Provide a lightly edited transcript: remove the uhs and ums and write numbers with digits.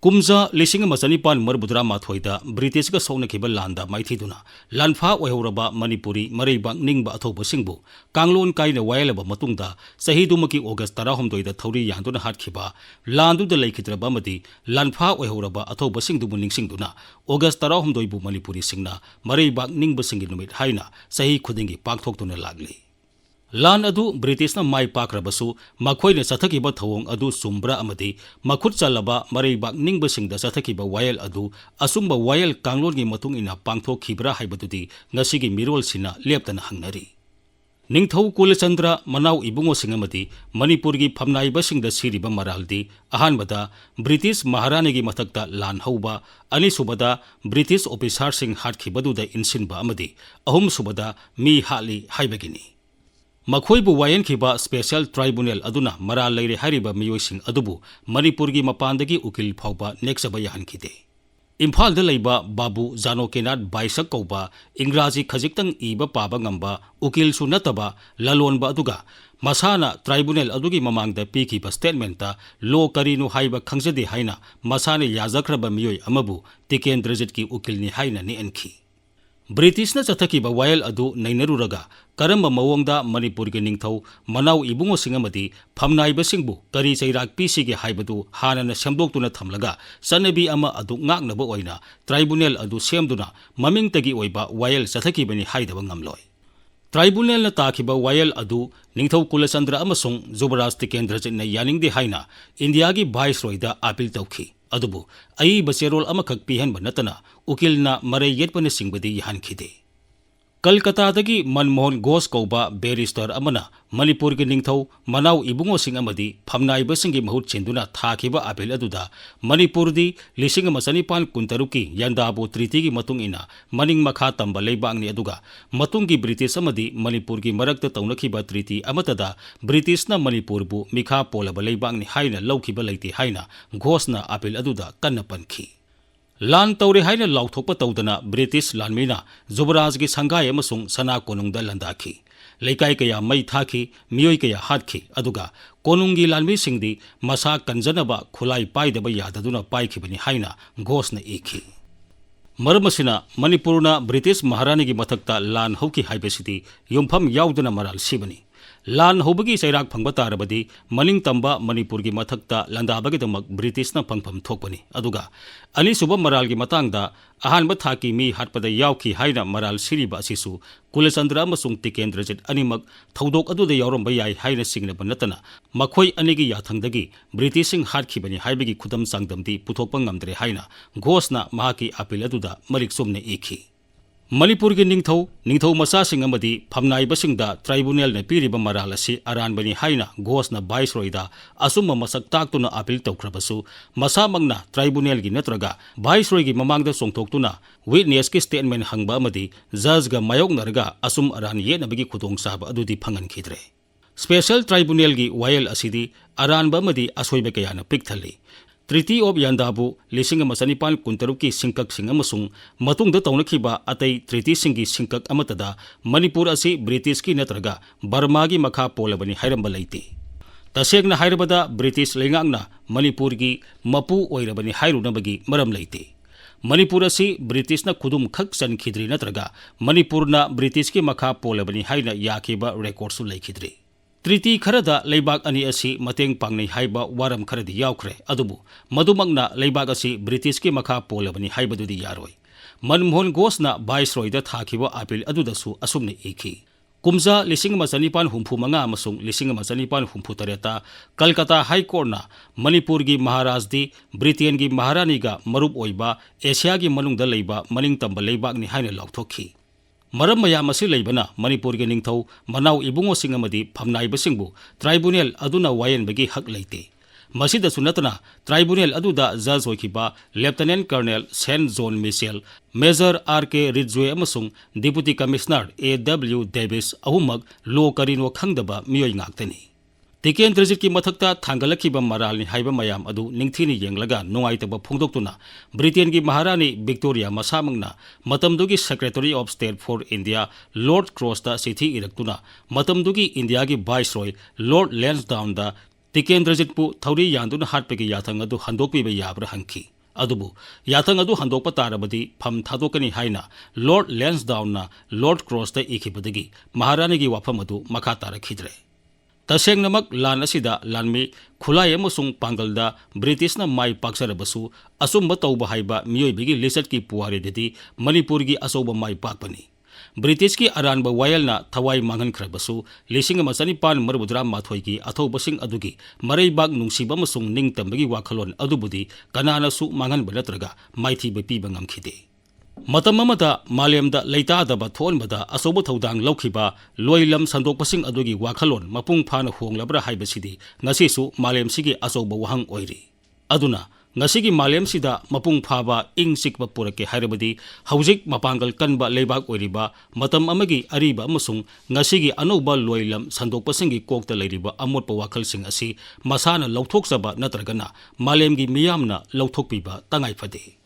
कुमजा लिसिंग मचनिपान मरबुद्रा माथोइदा British का सौनखिबा लांदा माइथीदुना लानफा ओइहौरबा Manipuri मरैबाक निंगबा अथौबसिंगबु कांगलोन काइना वायलबा मतुंगदा सहीदुमकी August 16 थौरी यान्दुना हाटखिबा लांदुदा लैखिद्रबा मदि लानफा ओइहौरबा अथौबसिंगदुबु निंगसिंगदुना ऑगस्ट 16 बु मणिपुरी सिंगना मरैबाक निंगबसिंगी नुमित हाइना सही खुदिंगी पाकथोक्तुना लागली लान अदु ब्रिटिशना माइ पाक्रबसु मखोइने चथकिबा थवोंग अदु सुम्ब्रा अमदि मखुत चलबा मरैबाक निंगबसिंगदा चथकिबा वायल अदु असुंबा वायल कांगलोनगी मतुंग इना पांगथोखिब्रा हाइबदुदि ngasiगी मिरोलसिना लेप्तना हंगनरी निंगथौ कुलचंद्र मनाव इबुंगोसिंग अमदि मणिपुरगी फमनाइबसिंगदा सिरिबा मरालदि अहानबदा ब्रिटिश महारानीगी मथक्ता लान हौबा अनिसुबदा ब्रिटिश ऑफिसरसिंग हाटखिबदुदा इनसिनबा अमदि अहुमसुबदा मी हाली हाइबगिनी मखोइबु वायनखिबा स्पेशल ट्राइब्यूनल अदुना मरा लैरे हारिबा मियोइसिंग अदुबु मणिपुरगी मपानदगी उकिल फाउबा नेक्सबा याहनखिदे इम्फाल द लैबा बाबू जानो केनाट बाइसक कौबा इंग्राजी खजिक्तंग इबा पाबा ngamba उकिल सु नतबा ललोनबा अदुगा मसाना ट्राइब्यूनल अदुगी ममांगदा पीखिबा स्टेटमेंट लो करिनु हाइबा खंगजदे हाइना मसाने याजखरबा मियोइ अमबु टिकेंद्रजितकी उकिलनि हाइना नि एनखि ब्रिटिशना चथकिबा वायल अदु नैनरुरगा करम मवोंगदा मणिपुरगी निंगथौ मनाव इबुंगोसिंग अमदि फमनाइबसिंगबु करी चैराक पीसिगे हाइबदु हानना सेमदोक्तुना थमलगा सनबी अमा अदु ngaknaba ओइना ट्राइब्यूनल अदु सेमदुना ममिंगतगी ओइबा वायल चथकिबनि हाइदबा ngamloi ट्राइब्यूनल न ताखिबा वायल अदु निंगथौ कुलचंद्र अमसुंग जुबराज टिकेंद्रजितना यानिंगदे हाइना इंडियागी वाइसरॉयदा अपील तौखि अदुबु अई बचेरोल अमखक पीहनबा नतना उकिलना मरै येटपने सिंगबदि याहनखिदे कलकत्तादगी मनमोहन घोष कौबा बैरिस्टर अमना मणिपुर के निंगथौ मनाव इबुंगोसिंग अमदि फमनाइबसिंगी महूत छिंदुना थाखिबा अपील अदुदा मणिपुरदी 1953 की यंदाबो ट्रीटी की मतुंग इना मनिंग मखा तंबा लेबांगनि अदुगा मतुंगी ब्रिटिश अमदि मणिपुर की मरक्ता तौनखिबा ट्रीटी अमतदा ब्रिटिशना मणिपुरबु मिखा पोलबा लेबांगनि हाइना लौखिबा लैते हाइना घोषना अपील अदुदा कन्ना पनखि लान तौरे हाइना लाउथोकपा तौदना ब्रिटिश लानमीना जुबराजगी संघाय अमसुंग सना कोनुंगदा लंदाखि लेकाय कया मई थाखि मियोय कया हाटखि अदुगा कोनुंगी लानमीसिंगदी मसा कंजनबा खुलाई पाइदबा याददुना पाइखिबनि हाइना घोषना इखि मरमसिना मणिपुरना ब्रिटिश महारानीगी मथक्ता लान हौखि हाइबसिदि युमफम याउदना मराल सिबनि लान हौबगी चैराक फंगबा तारबदि मनिंग तंबा मणिपुरगी मथक्ता लंदाबगिदमक ब्रिटिशना फंगफम थोकपनि अदुगा अनिसुबा मरालगी मतांगदा अहानबा थाकी मी हाटपदा यावखि हाइना मराल सिरिबा असिसु कुलचंद्र अमसुंग टिकेंद्रजित अनिमक थौदोक अदुदा यावरंबा याइ हाइना सिंगनबा नतना मखोइ अनिगी याथंगदगी ब्रिटिशिंग हाटखिबनि हाइबगी खुदम सांगदमदि पुथोकपा ngamdre हाइना घोषना महाकी अपील अदुदा मलिक सुमने इखि मणिपुर की निंगथौ मसासिंग अमदि फमनाइबसिंगदा ट्राइब्यूनल ने पीरिबा मराल असि अरानबनि हाइना घोषना वाइसरॉयदा असुम मसक ताक्तुना अपील तौख्रबसु मसामंगना ट्राइब्यूनल की नत्रगा वाइसरॉयगी ममांगदा सोंगथोक्तुना विटनेस की statement हंगबा अमदि Jajga मायोगनरगा assume Aran येनबगी खुदोंसाबा अदुदि फंगनखिद्रे special tribunal की वायल असिदि अरानबा अमदि असोइबा कयाना पिकथली ट्रीटी ऑफ यंदाबु 1953 की सिंकक सिंग अमसुंग मतुंगदा तौनखिबा अतै ट्रीटी सिंगी सिंकक अमतदा मणिपुर असि ब्रिटिश की नत्रगा बर्मा की मखा पोलबनि हाइरंबा लैते तसेगना हाइरबदा ब्रिटिश लेंगांगना मणिपुर की मपु ओइरबनि हाइरुनबगी मरम लैते मणिपुर असि ब्रिटिशना खुदुम खक चनखिद्रि नत्रगा मणिपुरना ब्रिटिश की मखा पोलबनि हाइना याखिबा रेकॉर्डसु लैखिद्रि ट्रीटी खरदा लेबाग अनि असि मतेंग पांगनै हाइबा वारम खरदि यावख्रे अदुबु मदुमंगना लेबाग असि ब्रिटिश की मखा पोलबनि हाइबदुदि यारोय मनमोहन घोषना वाइसरॉयदा थाखिबा अपील अदुदसु असुमने इखि कुमजा 1955 अमसुंग 1958 कलकत्ता हाई कोर्टना मणिपुर की महाराजदी ब्रिटेन की महारानीगा मरुप ओइबा एशिया की मनुंगदा लेबा मनिंग तंबा लेबागनि हाइना लाउथोखि मरम मयाम असि लैबना मणिपुर के निंगथौ मनाव इबुंगोसिंग अमदि फमनाइबसिंगबु ट्राइब्यूनल अदुना वायनबगी हक लैते मसिदसु नतना ट्राइब्यूनल अदुदा जज ओइखिबा lieutenant colonel St John Mitchell major R K. Ridgeway अमसुंग डिप्यूटी कमिश्नर A.W. डेविस अहुमक लो करिनो खंगदबा मियोय ngakतनि टिकेंद्रजित की मथक्ता थांगलखिबा मरालनि हाइबा मयाम अदु निंगथिनि येंगलगा नोंगाइतबा फोंदोक्तुना ब्रिटेन की महारानी विक्टोरिया मसामंगना मतमदुगी secretary of state for India Lord क्रॉसदा सिथि इरक्तुना मतमदुगी इंडिया की वाइसरॉय लॉर्ड लैंसडाउनदा ꯇꯤꯀꯦꯟꯗ꯭ꯔꯖꯤꯠꯄꯨ ꯊꯧꯔꯤ ꯌꯥꯟꯗꯨꯅ ꯍꯥꯠꯄꯒꯤ ꯌꯥꯊꯪ ꯑꯗꯨ ꯍꯟꯗꯣꯛꯄꯤꯕ ꯌꯥꯕ꯭ꯔꯥ ꯍꯪꯈꯤ ꯑꯗꯨꯕꯨ ꯌꯥꯊꯪ ꯑꯗꯨ ꯍꯟꯗꯣꯛꯄ ꯇꯥꯔꯕꯗꯤ ꯐꯝ ꯊꯥꯗꯣꯛꯀꯅꯤ ꯍꯥꯏꯅ ꯂꯣꯔꯗ ꯂꯦꯟꯁꯗꯥꯎꯟꯅ ꯂꯣꯔꯗ ꯀ꯭ꯔꯣꯁꯇ ꯏꯈꯤꯕꯗꯒꯤ ꯃꯍꯥꯔꯥꯅꯤꯒꯤ ꯋꯥꯐꯝ ꯑꯗꯨ ꯃꯈꯥ ꯇꯥꯔꯛꯈꯤꯗ꯭ꯔꯦ ꯇꯁꯦꯡꯅꯃꯛ ꯂꯥꯟ ꯑꯁꯤꯗ ꯂꯥꯟꯃꯤ ꯈꯨꯠꯂꯥꯏ ꯑꯃꯁꯨꯡ ꯄꯥꯡꯒꯜꯗ ꯕ꯭ꯔꯤꯇꯤꯁꯅ ꯃꯥꯏ ꯄꯥꯛꯆꯔꯕꯁꯨ ꯑꯆꯨꯝꯕ ꯇꯧꯕ ꯍꯥꯏꯕ ꯃꯤꯑꯣꯏꯕꯒꯤ ꯂꯤꯆꯠꯀꯤ ꯄꯨꯋꯥꯔꯤꯗꯗꯤ ꯃꯅꯤꯄꯨꯔꯒꯤ ꯑꯆꯧꯕ ꯃꯥꯏ ꯄꯥꯛꯄꯅꯤ ꯕ꯭ꯔꯤꯇꯤꯁꯀꯤ ꯑꯔꯥꯟꯕ ꯋꯥꯌꯦꯜꯅ ꯊꯋꯥꯏ ꯃꯥꯡꯍꯟꯈ꯭ꯔꯕꯁꯨ 1964ꯒꯤ ꯑꯊꯧꯕꯁꯤꯡ ꯑꯗꯨꯒꯤ ꯃꯔꯩꯕꯥꯛ ꯅꯨꯡꯁꯤꯕ ꯑꯃꯁꯨꯡ ꯅꯤꯡꯇꯝꯕꯒꯤ ꯋꯥꯈꯜꯂꯣꯟ ꯑꯗꯨꯕꯨꯗꯤ ꯀꯅꯥꯅꯁꯨ ꯃꯥꯡꯍꯟꯕ ꯅꯠꯇ꯭ꯔꯒ ꯃꯥꯏꯊꯤꯕ ꯄꯤꯕ ꯉꯝꯈꯤꯗꯦ ꯃꯇꯝ ꯑꯃꯗ ꯃꯥꯂꯦꯝꯗ ꯂꯩꯇꯥꯗꯕ ꯊꯣꯛꯍꯟꯕꯗ ꯑꯆꯧꯕ ꯊꯧꯗꯥꯡ ꯂꯧꯈꯤꯕ ꯂꯣꯏꯂꯝ ꯁꯟꯗꯣꯛꯄꯁꯤꯡ ꯑꯗꯨꯒꯤ ꯋꯥꯈꯜꯂꯣꯟ ꯃꯄꯨꯡ ꯐꯥꯅ ꯍꯣꯡꯂꯕ꯭ꯔꯥ ꯍꯥꯏꯕꯁꯤꯗꯤ ꯉꯁꯤꯁꯨ ꯃꯥꯂꯦꯝꯁꯤꯒꯤ ꯑꯆꯧꯕ ꯋꯥꯍꯪ ꯑꯣꯏꯔꯤ ꯑꯗꯨꯅ ꯉꯁꯤꯒꯤ ꯃꯥꯂꯦꯝꯁꯤꯗ ꯃꯄꯨꯡ ꯐꯥꯕ ꯏꯪ ꯆꯤꯛꯄ ꯄꯨꯔꯛꯀꯦ ꯍꯥꯏꯔꯕꯗꯤ ꯍꯧꯖꯤꯛ ꯃꯄꯥꯡꯒꯜ ꯀꯟꯕ ꯂꯩꯕꯥꯛ ꯑꯣꯏꯔꯤꯕ ꯃꯇꯝ ꯑꯃꯒꯤ ꯑꯔꯤꯕ ꯑꯃꯁꯨꯡ ꯉꯁꯤꯒꯤ ꯑꯅꯧꯕ ꯂꯣꯏꯂꯝ ꯁꯟꯗꯣꯛꯄꯁꯤꯡꯒꯤ ꯀꯣꯛꯇ ꯂꯩꯔꯤꯕ ꯑꯃꯣꯠꯄ ꯋꯥꯈꯜꯁꯤꯡ ꯑꯁꯤ ꯃꯁꯥꯅ ꯂꯧꯊꯣꯛꯆꯕ ꯅꯠꯇ꯭ꯔꯒꯅ ꯃꯥꯂꯦꯝꯒꯤ ꯃꯤꯌꯥꯝꯅ ꯂꯧꯊꯣꯛꯄꯤꯕ ꯇꯉꯥꯏꯐꯗꯦ